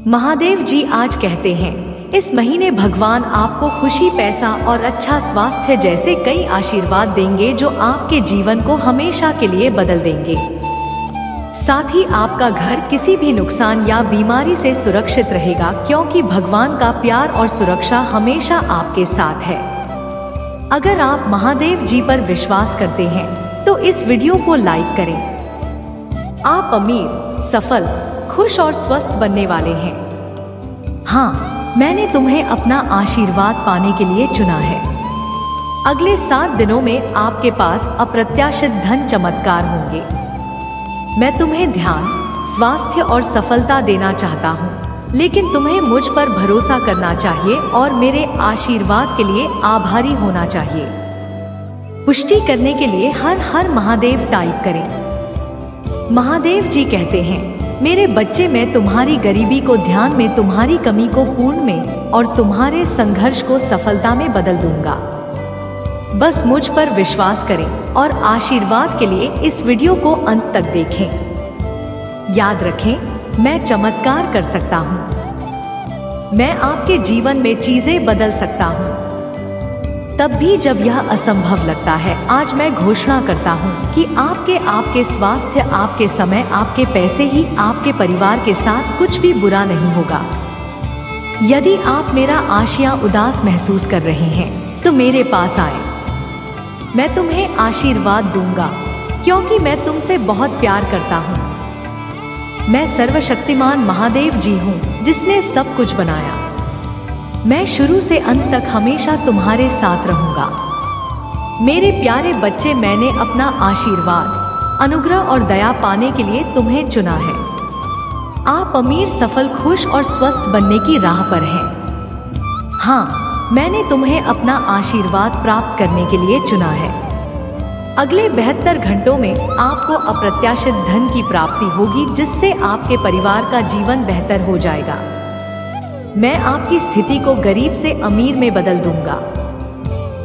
महादेव जी आज कहते हैं, इस महीने भगवान आपको खुशी, पैसा और अच्छा स्वास्थ्य जैसे कई आशीर्वाद देंगे जो आपके जीवन को हमेशा के लिए बदल देंगे। साथ ही आपका घर किसी भी नुकसान या बीमारी से सुरक्षित रहेगा, क्योंकि भगवान का प्यार और सुरक्षा हमेशा आपके साथ है। अगर आप महादेव जी पर विश्वास करते हैं तो इस वीडियो को लाइक करें। आप अमीर, सफल, खुश और स्वस्थ बनने वाले हैं। हाँ, मैंने तुम्हें अपना आशीर्वाद पाने के लिए चुना है। अगले 7 दिनों में आपके पास अप्रत्याशित धन चमत्कार होंगे। मैं तुम्हें ध्यान, स्वास्थ्य और सफलता देना चाहता हूँ, लेकिन तुम्हें मुझ पर भरोसा करना चाहिए और मेरे आशीर्वाद के लिए आभारी होना चाहिए। पुष्टि करने के लिए हर हर महादेव टाइप करें। महादेव जी कहते हैं, मेरे बच्चे, मैं तुम्हारी गरीबी को ध्यान में, तुम्हारी कमी को पूर्ण में और तुम्हारे संघर्ष को सफलता में बदल दूंगा। बस मुझ पर विश्वास करें और आशीर्वाद के लिए इस वीडियो को अंत तक देखें। याद रखें, मैं चमत्कार कर सकता हूँ। मैं आपके जीवन में चीजें बदल सकता हूँ, तब भी जब यह असंभव लगता है। आज मैं घोषणा करता हूँ कि आपके स्वास्थ्य, आपके समय, आपके पैसे ही आपके परिवार के साथ कुछ भी बुरा नहीं होगा। यदि आप मेरा आशिया उदास महसूस कर रहे हैं तो मेरे पास आए। मैं तुम्हें आशीर्वाद दूंगा, क्योंकि मैं तुमसे बहुत प्यार करता हूँ। मैं सर्वशक्तिमान महादेव जी हूँ, जिसने सब कुछ बनाया। मैं शुरू से अंत तक हमेशा तुम्हारे साथ रहूंगा। मेरे प्यारे बच्चे, मैंने अपना आशीर्वाद, अनुग्रह और दया पाने के लिए तुम्हें चुना है। आप अमीर, सफल, खुश और स्वस्थ बनने की राह पर हैं। हाँ, मैंने तुम्हें अपना आशीर्वाद प्राप्त करने के लिए चुना है। अगले 72 घंटों में आपको अप्रत्याशित धन की प्राप्ति होगी, जिससे आपके परिवार का जीवन बेहतर हो जाएगा। मैं आपकी स्थिति को गरीब से अमीर में बदल दूंगा।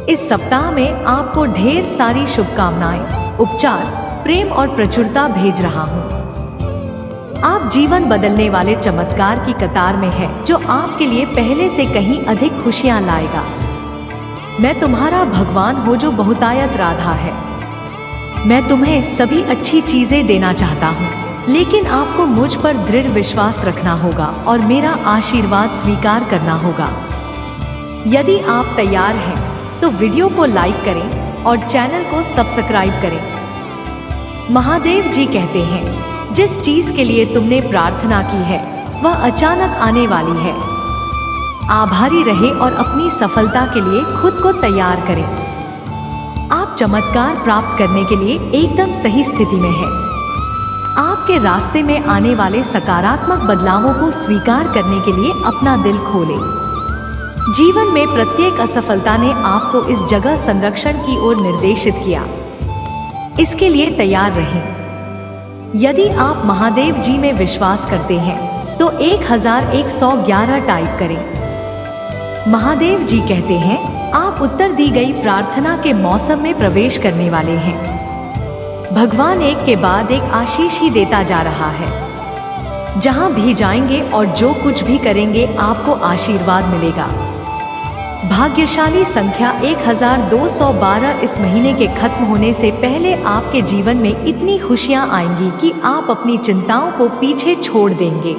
इस सप्ताह में आपको ढेर सारी शुभकामनाएं, उपचार, प्रेम और प्रचुरता भेज रहा हूं। आप जीवन बदलने वाले चमत्कार की कतार में हैं, जो आपके लिए पहले से कहीं अधिक खुशियां लाएगा। मैं तुम्हारा भगवान हूं, जो बहुतायत राधा है। मैं तुम्हें सभी अच्छी चीजें देना चाहता हूं, लेकिन आपको मुझ पर दृढ़ विश्वास रखना होगा और मेरा आशीर्वाद स्वीकार करना होगा। यदि आप तैयार हैं तो वीडियो को लाइक करें और चैनल को सब्सक्राइब करें। महादेव जी कहते हैं, जिस चीज के लिए तुमने प्रार्थना की है वह अचानक आने वाली है। आभारी रहे और अपनी सफलता के लिए खुद को तैयार करें। आप चमत्कार प्राप्त करने के लिए एकदम सही स्थिति में हैं। आपके रास्ते में आने वाले सकारात्मक बदलावों को स्वीकार करने के लिए अपना दिल खोलें। जीवन में प्रत्येक असफलता ने आपको इस जगह संरक्षण की ओर निर्देशित किया। इसके लिए तैयार रहें। यदि आप महादेव जी में विश्वास करते हैं तो 1111 टाइप करें। महादेव जी कहते हैं, आप उत्तर दी गई प्रार्थना के मौसम में प्रवेश करने वाले हैं। भगवान एक के बाद एक आशीष ही देता जा रहा है। जहां भी जाएंगे और जो कुछ भी करेंगे, आपको आशीर्वाद मिलेगा। भाग्यशाली संख्या 1212। इस महीने के खत्म होने से पहले आपके जीवन में इतनी खुशियां आएंगी कि आप अपनी चिंताओं को पीछे छोड़ देंगे।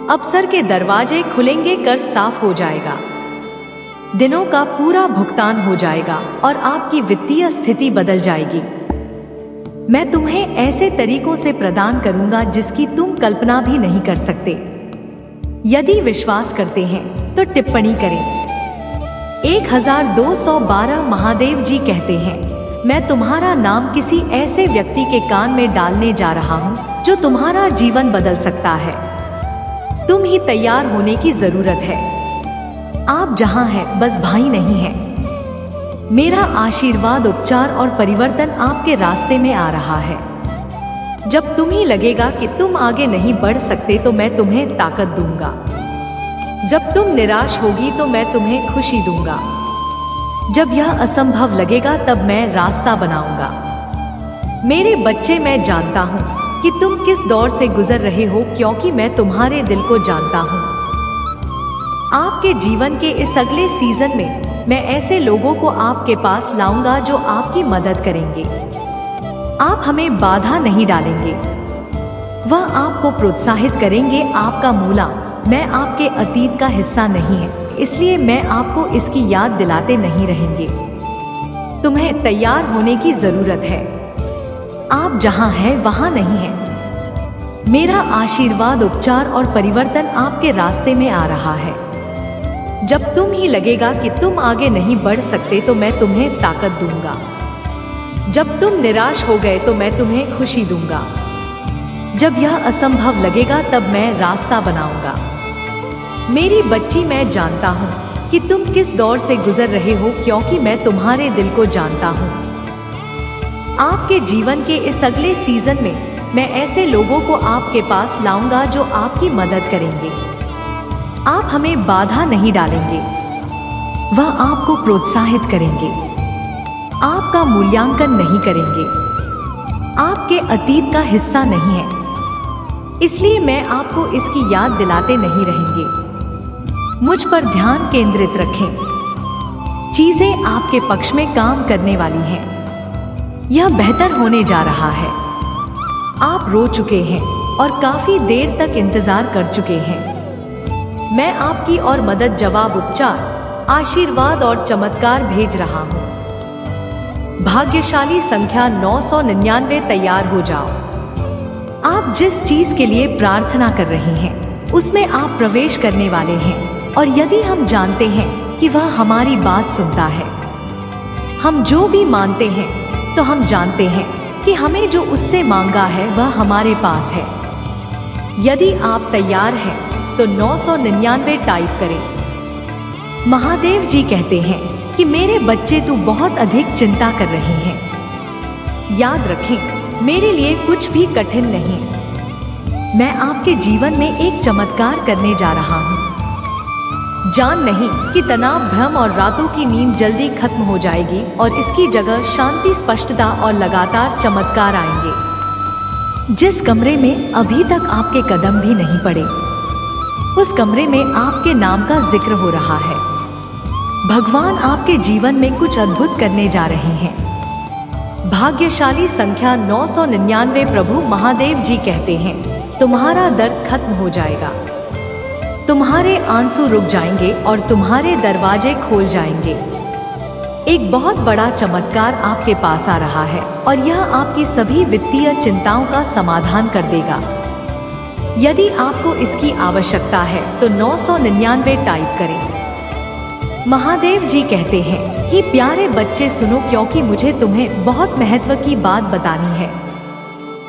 अवसर के दरवाजे खुलेंगे, कर्ज साफ हो जाएगा, दिनों का पूरा भुगतान हो जाएगा और आपकी वित्तीय स्थिति बदल जाएगी। मैं तुम्हें ऐसे तरीकों से प्रदान करूंगा जिसकी तुम कल्पना भी नहीं कर सकते। यदि विश्वास करते हैं तो टिप्पणी करें। 1212। महादेव जी कहते हैं, मैं तुम्हारा नाम किसी ऐसे व्यक्ति के कान में डालने जा रहा हूं जो तुम्हारा जीवन बदल सकता है। तुम ही तैयार होने की जरूरत है। आप जहां हैं, बस भाई नहीं हैं। मेरा आशीर्वाद, उपचार और परिवर्तन आपके रास्ते में आ रहा है। जब तुम्हें लगेगा कि तुम आगे नहीं बढ़ सकते तो मैं तुम्हें ताकत दूंगा। जब तुम निराश होगी तो मैं तुम्हें खुशी दूंगा। जब यह असंभव लगेगा तब मैं रास्ता बनाऊंगा। मेरे बच्चे, मैं जानता हूँ कि तुम किस दौर से गुजर रहे हो, क्योंकि मैं तुम्हारे दिल को जानता हूँ। आपके जीवन के इस अगले सीजन में मैं ऐसे लोगों को आपके पास लाऊंगा जो आपकी मदद करेंगे। आप हमें बाधा नहीं डालेंगे, वह आपको प्रोत्साहित करेंगे। आपका मूला मैं आपके अतीत का हिस्सा नहीं है, इसलिए मैं आपको इसकी याद दिलाते नहीं रहेंगे। तुम्हें तैयार होने की जरूरत है, आप जहां हैं वहां नहीं हैं। मेरा आशीर्वाद, उपचार और परिवर्तन आपके रास्ते में आ रहा है। जब तुम ही लगेगा कि तुम आगे नहीं बढ़ सकते तो मैं तुम्हें ताकत दूंगा। जब तुम निराश हो गए तो मैं तुम्हें खुशी दूंगा। जब यह असंभव लगेगा तब मैं रास्ता बनाऊंगा। मेरी बच्ची, मैं जानता हूँ कि तुम किस दौर से गुजर रहे हो, क्योंकि मैं तुम्हारे दिल को जानता हूँ। आपके जीवन के इस अगले सीजन में मैं ऐसे लोगों को आपके पास लाऊंगा जो आपकी मदद करेंगे। आप हमें बाधा नहीं डालेंगे, वह आपको प्रोत्साहित करेंगे। आपका मूल्यांकन नहीं करेंगे, आपके अतीत का हिस्सा नहीं है, इसलिए मैं आपको इसकी याद दिलाते नहीं रहेंगे। मुझ पर ध्यान केंद्रित रखें। चीजें आपके पक्ष में काम करने वाली हैं। यह बेहतर होने जा रहा है। आप रो चुके हैं और काफी देर तक इंतजार कर चुके हैं। मैं आपकी और मदद, जवाब, उपचार, आशीर्वाद और चमत्कार भेज रहा हूं। भाग्यशाली संख्या 999, तैयार हो जाओ। आप जिस चीज के लिए प्रार्थना कर रहे हैं उसमें आप प्रवेश करने वाले हैं, और यदि हम जानते हैं कि वह हमारी बात सुनता है, हम जो भी मानते हैं तो हम जानते हैं कि हमें जो उससे मांगा है वह हमारे पास है। यदि आप तैयार हैं तो 999 टाइप करें। महादेव जी कहते हैं कि मेरे बच्चे, तू बहुत अधिक चिंता कर रहे हैं। याद रखें, मेरे लिए कुछ भी कठिन नहीं। मैं आपके जीवन में एक चमत्कार करने जा रहा हूँ। जान नहीं कि तनाव, भ्रम और रातों की नींद जल्दी खत्म हो जाएगी और इसकी जगह शांति, स्पष्टता और लगातार चमत्कार आएंगे। जिस कमरे में अभी तक आपके कदम भी नहीं पड़े, उस कमरे में आपके नाम का जिक्र हो रहा है। भगवान आपके जीवन में कुछ अद्भुत करने जा रहे हैं। भाग्यशाली संख्या 999, प्रभु महादेव जी कहते हैं, तुम्हारा दर्द खत्म हो जाएगा, तुम्हारे आंसू रुक जाएंगे और तुम्हारे दरवाजे खोल जाएंगे। एक बहुत बड़ा चमत्कार आपके पास आ रहा है और यह आपकी सभी वित्तीय चिंताओं का समाधान कर देगा। यदि आपको इसकी आवश्यकता है तो 999 टाइप करें। महादेव जी कहते हैं कि प्यारे बच्चे सुनो, क्योंकि मुझे तुम्हें बहुत महत्व की बात बतानी है।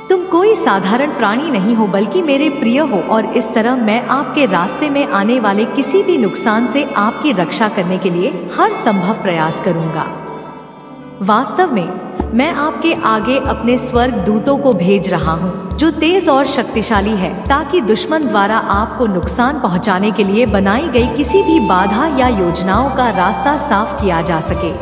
तुम कोई साधारण प्राणी नहीं हो, बल्कि मेरे प्रिय हो, और इस तरह मैं आपके रास्ते में आने वाले किसी भी नुकसान से आपकी रक्षा करने के लिए हर संभव प्रयास करूंगा। वास्तव में मैं आपके आगे अपने स्वर्ग दूतों को भेज रहा हूं, जो तेज और शक्तिशाली है, ताकि दुश्मन द्वारा आपको नुकसान पहुंचाने के लिए बनाई गई किसी भी बाधा या योजनाओं का रास्ता साफ किया जा सके।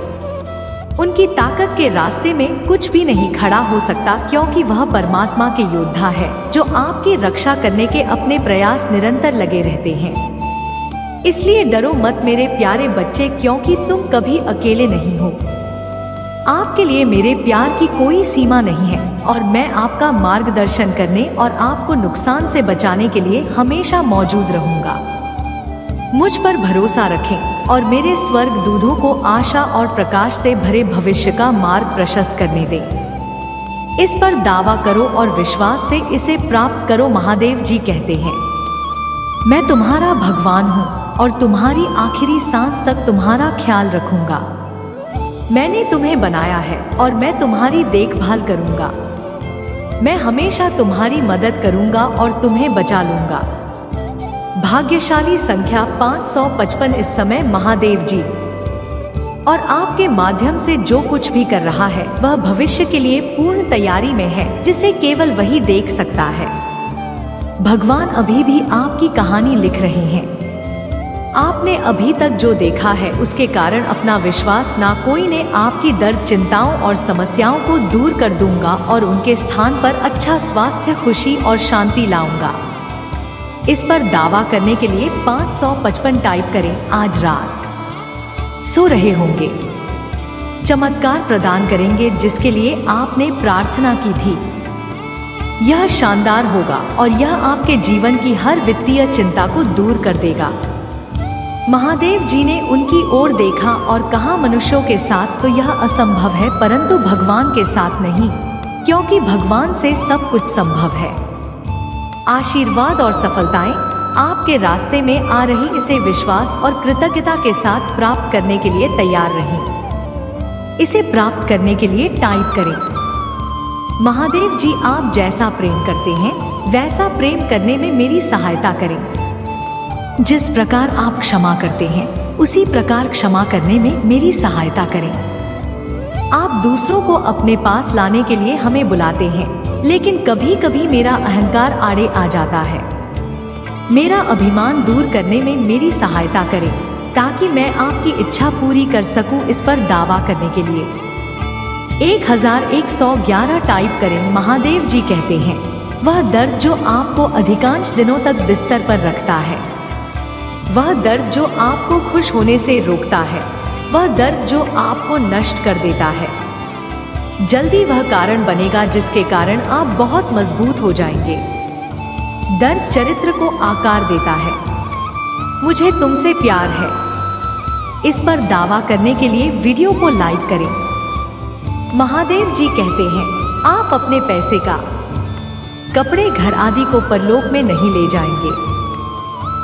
उनकी ताकत के रास्ते में कुछ भी नहीं खड़ा हो सकता, क्योंकि वह परमात्मा के योद्धा है जो आपकी रक्षा करने के अपने प्रयास निरंतर लगे रहते हैं। इसलिए डरो मत मेरे प्यारे बच्चे, क्योंकि तुम कभी अकेले नहीं हो। आपके लिए मेरे प्यार की कोई सीमा नहीं है और मैं आपका मार्गदर्शन करने और आपको नुकसान से बचाने के लिए हमेशा मौजूद रहूंगा। मुझ पर भरोसा रखें और मेरे स्वर्ग दूतों को आशा और प्रकाश से भरे भविष्य का मार्ग प्रशस्त करने दें। इस पर दावा करो और विश्वास से इसे प्राप्त करो। महादेव जी कहते हैं, मैं तुम्हारा भगवान हूँ और तुम्हारी आखिरी सांस तक तुम्हारा ख्याल रखूंगा। मैंने तुम्हें बनाया है और मैं तुम्हारी देखभाल करूंगा। मैं हमेशा तुम्हारी मदद करूंगा और तुम्हें बचा लूंगा। भाग्यशाली संख्या 555, इस समय महादेव जी और आपके माध्यम से जो कुछ भी कर रहा है वह भविष्य के लिए पूर्ण तैयारी में है, जिसे केवल वही देख सकता है। भगवान अभी भी आपकी कहानी लिख रहे हैं। आपने अभी तक जो देखा है उसके कारण अपना विश्वास ना कोई ने आपकी दर्द, चिंताओं और समस्याओं को दूर कर दूंगा और उनके स्थान पर अच्छा स्वास्थ्य, खुशी और शांति लाऊंगा। इस पर दावा करने के लिए 555 टाइप करें। आज रात सो रहे होंगे, चमत्कार प्रदान करेंगे जिसके लिए आपने प्रार्थना की थी। यह शानदार होगा और यह आपके जीवन की हर वित्तीय चिंता को दूर कर देगा। महादेव जी ने उनकी ओर देखा और कहा, मनुष्यों के साथ तो यह असंभव है, परंतु भगवान के साथ नहीं, क्योंकि भगवान से सब कुछ संभव है। आशीर्वाद और सफलताएं आपके रास्ते में आ रही, इसे विश्वास और कृतज्ञता के साथ प्राप्त करने के लिए तैयार रहें। इसे प्राप्त करने के लिए टाइप करें, महादेव जी आप जैसा प्रेम करते हैं वैसा प्रेम करने में मेरी सहायता करें। जिस प्रकार आप क्षमा करते हैं उसी प्रकार क्षमा करने में मेरी सहायता करें। आप दूसरों को अपने पास लाने के लिए हमें बुलाते हैं, लेकिन कभी कभी मेरा अहंकार आड़े आ जाता है। मेरा अभिमान दूर करने में मेरी सहायता करें ताकि मैं आपकी इच्छा पूरी कर सकूं। इस पर दावा करने के लिए 1111 टाइप करें। महादेव जी कहते हैं, वह दर्द जो आपको अधिकांश दिनों तक बिस्तर पर रखता है, वह दर्द जो आपको खुश होने से रोकता है, वह दर्द जो आपको नष्ट कर देता है, जल्दी वह कारण बनेगा जिसके कारण आप बहुत मजबूत हो जाएंगे। दर्द चरित्र को आकार देता है। मुझे तुमसे प्यार है। इस पर दावा करने के लिए वीडियो को लाइक करें। महादेव जी कहते हैं, आप अपने पैसे का, कपड़े, घर आदि को परलोक में नहीं ले जाएंगे।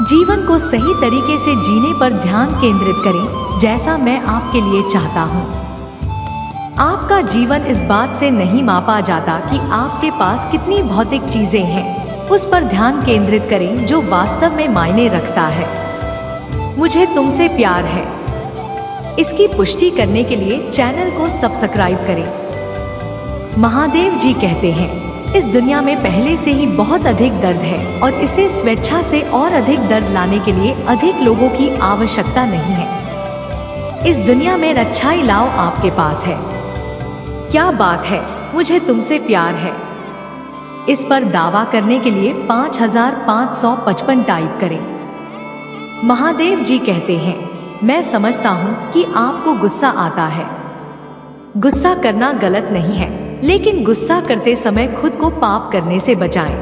जीवन को सही तरीके से जीने पर ध्यान केंद्रित करें जैसा मैं आपके लिए चाहता हूँ। आपका जीवन इस बात से नहीं मापा जाता कि आपके पास कितनी भौतिक चीजें हैं, उस पर ध्यान केंद्रित करें जो वास्तव में मायने रखता है। मुझे तुमसे प्यार है। इसकी पुष्टि करने के लिए चैनल को सब्सक्राइब करें। महादेव जी कहते हैं, इस दुनिया में पहले से ही बहुत अधिक दर्द है और इसे स्वेच्छा से और अधिक दर्द लाने के लिए अधिक लोगों की आवश्यकता नहीं है। इस दुनिया में अच्छाई लाओ आपके पास है। क्या बात है, मुझे तुमसे प्यार है। इस पर दावा करने के लिए 5555 टाइप करें। महादेव जी कहते हैं, मैं समझता हूँ कि आपको गुस्सा आता है। गुस्सा करना गलत नहीं है, लेकिन गुस्सा करते समय खुद को पाप करने से बचाएं।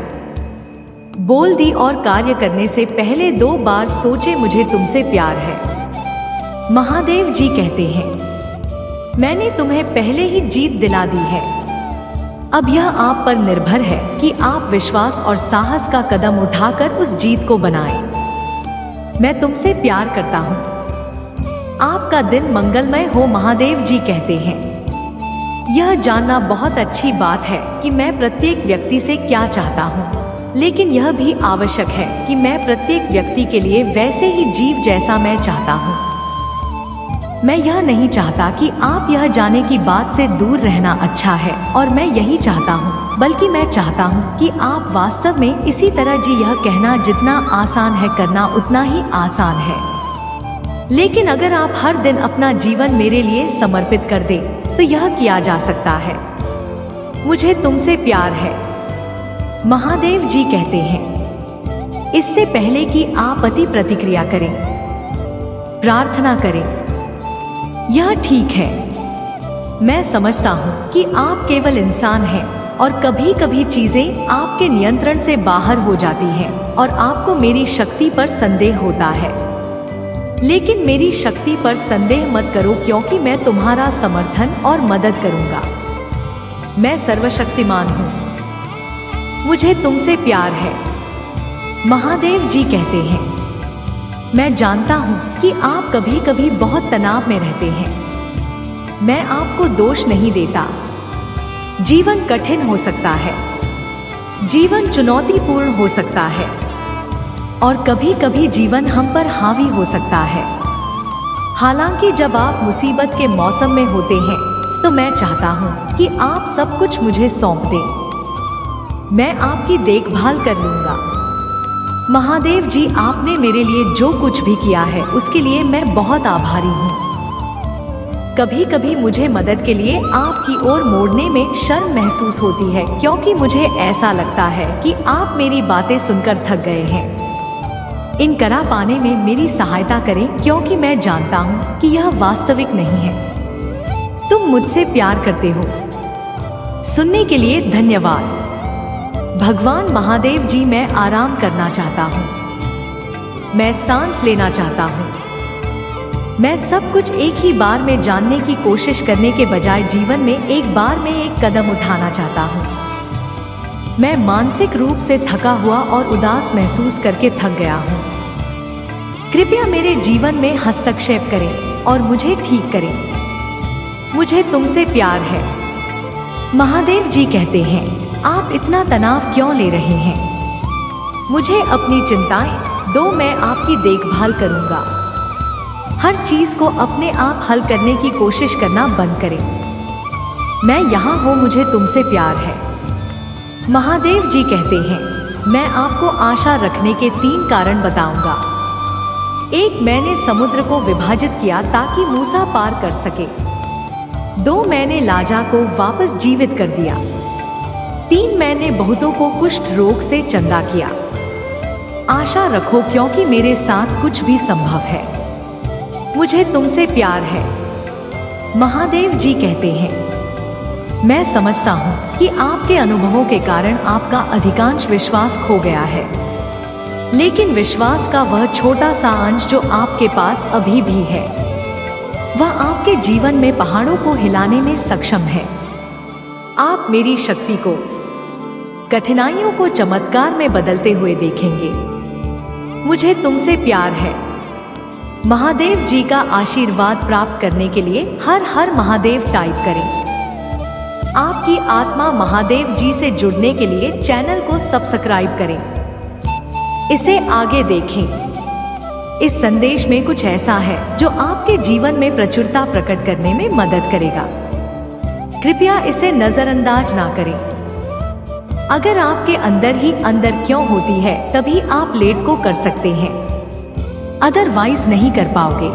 बोल दी और कार्य करने से पहले 2 बार सोचें, मुझे तुमसे प्यार है। महादेव जी कहते हैं, मैंने तुम्हें पहले ही जीत दिला दी है। अब यह आप पर निर्भर है कि आप विश्वास और साहस का कदम उठाकर उस जीत को बनाएं। मैं तुमसे प्यार करता हूँ। आपका दिन मंगलमय हो। महादेव जी कहते हैं, यह जानना बहुत अच्छी बात है कि मैं प्रत्येक व्यक्ति से क्या चाहता हूँ, लेकिन यह भी आवश्यक है कि मैं प्रत्येक व्यक्ति के लिए वैसे ही जीव जैसा मैं चाहता हूँ। मैं यह नहीं चाहता कि आप यह जाने की बात से दूर रहना अच्छा है और मैं यही चाहता हूँ, बल्कि मैं चाहता हूँ कि आप वास्तव में इसी तरह जी। यह कहना जितना आसान है करना उतना ही आसान है, लेकिन अगर आप हर दिन अपना जीवन मेरे लिए समर्पित कर दें तो यह किया जा सकता है। मुझे तुमसे प्यार है। महादेव जी कहते हैं, इससे पहले कि आप अति प्रतिक्रिया करें, प्रार्थना करें। यह ठीक है। मैं समझता हूँ कि आप केवल इंसान हैं और कभी कभी चीजें आपके नियंत्रण से बाहर हो जाती हैं और आपको मेरी शक्ति पर संदेह होता है, लेकिन मेरी शक्ति पर संदेह मत करो, क्योंकि मैं तुम्हारा समर्थन और मदद करूंगा। मैं सर्वशक्तिमान हूँ। मुझे तुमसे प्यार है। महादेव जी कहते हैं, मैं जानता हूँ कि आप कभी कभी बहुत तनाव में रहते हैं। मैं आपको दोष नहीं देता। जीवन कठिन हो सकता है, जीवन चुनौतीपूर्ण हो सकता है और कभी कभी जीवन हम पर हावी हो सकता है। हालांकि जब आप मुसीबत के मौसम में होते हैं तो मैं चाहता हूँ कि आप सब कुछ मुझे सौंप दें। मैं आपकी देखभाल कर लूंगा। महादेव जी, आपने मेरे लिए जो कुछ भी किया है उसके लिए मैं बहुत आभारी हूँ। कभी कभी मुझे मदद के लिए आपकी ओर मोड़ने में शर्म महसूस होती है, क्योंकि मुझे ऐसा लगता है कि आप मेरी बातें सुनकर थक गए हैं। इन करा पाने में मेरी सहायता करें, क्योंकि मैं जानता हूँ कि यह वास्तविक नहीं है। तुम मुझसे प्यार करते हो। सुनने के लिए धन्यवाद। भगवान महादेव जी, मैं आराम करना चाहता हूँ। मैं सांस लेना चाहता हूँ। मैं सब कुछ एक ही बार में जानने की कोशिश करने के बजाय जीवन में एक बार में एक कदम उठाना चाहता हूँ। मैं मानसिक रूप से थका हुआ और उदास महसूस करके थक गया हूँ। कृपया मेरे जीवन में हस्तक्षेप करें और मुझे ठीक करें। मुझे तुमसे प्यार है। महादेव जी कहते हैं, आप इतना तनाव क्यों ले रहे हैं? मुझे अपनी चिंताएं दो, मैं आपकी देखभाल करूंगा। हर चीज को अपने आप हल करने की कोशिश करना बंद करें। मैं यहाँ हूँ, मुझे तुमसे प्यार है। महादेव जी कहते हैं, मैं आपको आशा रखने के 3 कारण बताऊंगा। 1, मैंने समुद्र को विभाजित किया ताकि मूसा पार कर सके। 2, मैंने लाजा को वापस जीवित कर दिया। 3, मैंने बहुतों को कुष्ठ रोग से चंगा किया। आशा रखो, क्योंकि मेरे साथ कुछ भी संभव है। मुझे तुमसे प्यार है। महादेव जी कहते हैं, मैं समझता हूँ कि आपके अनुभवों के कारण आपका अधिकांश विश्वास खो गया है, लेकिन विश्वास का वह छोटा सा अंश जो आपके पास अभी भी है, वह आपके जीवन में पहाड़ों को हिलाने में सक्षम है। आप मेरी शक्ति को, कठिनाइयों को चमत्कार में बदलते हुए देखेंगे। मुझे तुमसे प्यार है। महादेव जी का आशीर्वाद प्राप्त करने के लिए हर हर महादेव टाइप करें। आपकी आत्मा महादेव जी से जुड़ने के लिए चैनल को सब्सक्राइब करें। इसे आगे देखें। इस संदेश में कुछ ऐसा है जो आपके जीवन में प्रचुरता प्रकट करने में मदद करेगा। कृपया इसे नजरअंदाज ना करें। अगर आपके अंदर ही अंदर क्यों होती है, तभी आप लेट को कर सकते हैं, अदरवाइज नहीं कर पाओगे।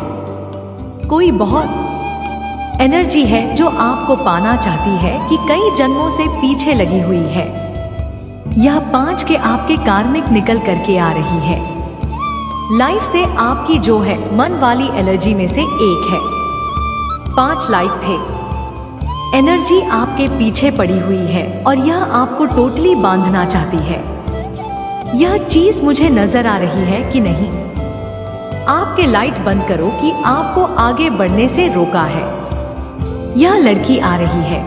कोई बहुत एनर्जी है जो आपको पाना चाहती है कि कई जन्मों से पीछे लगी हुई है। यह 5 के आपके कार्मिक निकल करके आ रही है। लाइफ से आपकी जो है मन वाली एनर्जी में से एक है। 5 लाइक थे। एनर्जी आपके पीछे पड़ी हुई है और यह आपको टोटली बांधना चाहती है। यह चीज मुझे नजर आ रही है कि नहीं? आपके लाइट बंद करो कि आपको आगे बढ़ने से रोका है। यह लड़की आ रही है।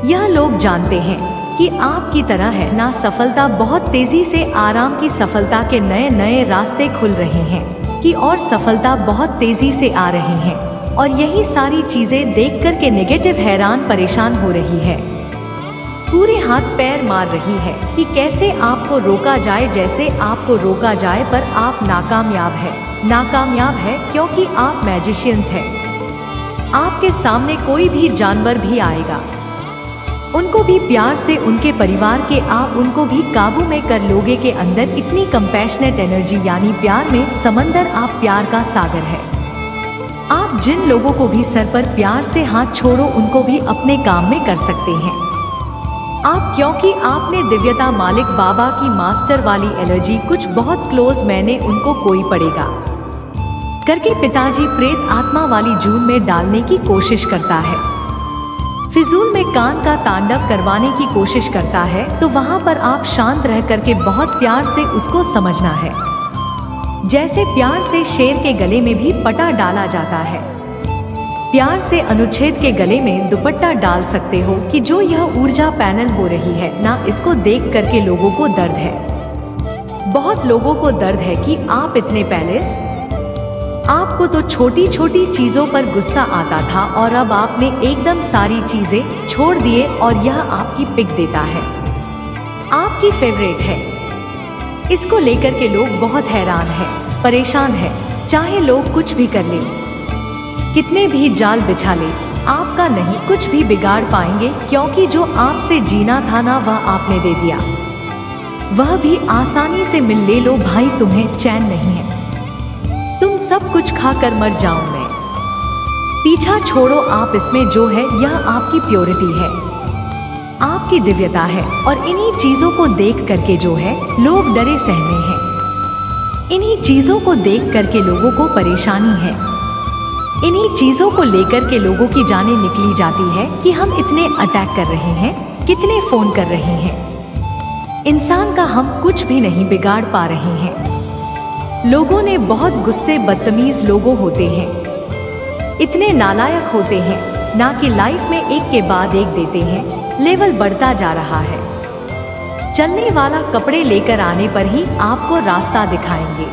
यह लोग जानते हैं कि आपकी तरह है ना सफलता बहुत तेजी से आराम की सफलता के नए नए रास्ते खुल रहे हैं कि और सफलता बहुत तेजी से आ रही हैं, और यही सारी चीजें देख कर के नेगेटिव हैरान परेशान हो रही है। पूरे हाथ पैर मार रही है कि कैसे आपको रोका जाए, जैसे आपको रोका जाए, पर आप नाकामयाब है। नाकामयाब है क्योंकि आप मैजिशियंस हैं। आपके सामने कोई भी जानवर भी आएगा, उनको भी प्यार से, उनके परिवार के, आप उनको भी काबू में कर लोगे। के अंदर इतनी कंपैशनेट एनर्जी यानी प्यार में समंदर, आप प्यार का सागर है। आप जिन लोगों को भी सर पर प्यार से हाथ छोड़ो, उनको भी अपने काम में कर सकते हैं आप, क्योंकि आपने दिव्यता मालिक बाबा की मास्टर वाली एनर्जी कुछ बहुत क्लोज, मैंने उनको कोई पड़ेगा करके पिताजी प्रेत आत्मा वाली जून में डालने की कोशिश करता है। फिजूल में कान का तांडव करवाने की कोशिश करता है, तो वहां पर आप शांत रह करके बहुत प्यार से उसको समझना है। जैसे प्यार से शेर के गले में भी पटा डाला जाता है, प्यार से अनुच्छेद के गले में दुपट्टा डाल सकते हो कि जो यह ऊर्जा पैनल हो रही है ना, इसको देख करके लोगों को दर्द है। बहुत लोगों को दर्द है कि आप इतने पैलेस, आपको तो छोटी छोटी चीजों पर गुस्सा आता था और अब आपने एकदम सारी चीजें छोड़ दिए और यह आपकी पिक देता है, आपकी फेवरेट है। इसको लेकर के लोग बहुत हैरान हैं, परेशान हैं, चाहे लोग कुछ भी कर लें, कितने भी जाल बिछा ले, आपका नहीं कुछ भी बिगाड़ पाएंगे, क्योंकि जो आपसे जीना था ना, वह आपने दे दिया। वह भी आसानी से मिल ले लो भाई, तुम्हें चैन नहीं है, तुम सब कुछ खाकर मर जाऊं मैं। पीछा छोड़ो आप, इसमें जो है यह आपकी प्योरिटी है, आपकी दिव्यता है। और इन्हीं चीजों को देख करके जो है लोग डरे सहमे हैं, इन्हीं चीजों को देख करके लोगों को परेशानी है, इन्हीं चीजों को लेकर के लोगों की जानें निकली जाती है कि हम इतने अटैक कर रहे हैं, कितने फोन कर रहे हैं, इंसान का हम कुछ भी नहीं बिगाड़ पा रहे हैं। लोगों ने बहुत गुस्से बदतमीज लोगों होते हैं, इतने नालायक होते हैं ना कि लाइफ में एक के बाद एक देते हैं, लेवल बढ़ता जा रहा है। चलने वाला कपड़े लेकर आने पर ही आपको रास्ता दिखाएंगे,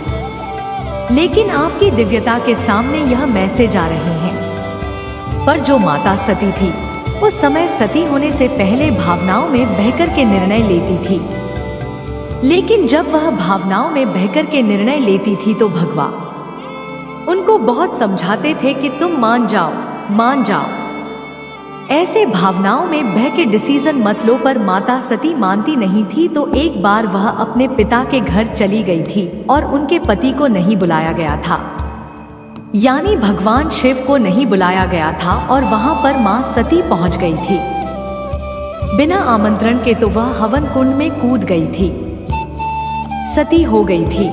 लेकिन आपकी दिव्यता के सामने यह मैसेज आ रहे हैं। पर जो माता सती थी, उस समय सती होने से पहले भावनाओं में बहकर के निर्णय लेती थी, लेकिन जब वह भावनाओं में बहकर के निर्णय लेती थी तो भगवान उनको बहुत समझाते थे कि तुम मान जाओ, मान जाओ, ऐसे भावनाओं में बह के डिसीजन मत लो। पर माता सती मानती नहीं थी, तो एक बार वह अपने पिता के घर चली गई थी और उनके पति को नहीं बुलाया गया था, यानी भगवान शिव को नहीं बुलाया गया था, और वहां पर मां सती पहुंच गई थी बिना आमंत्रण के। तो वह हवन कुंड में कूद गई थी, सती हो गई थी।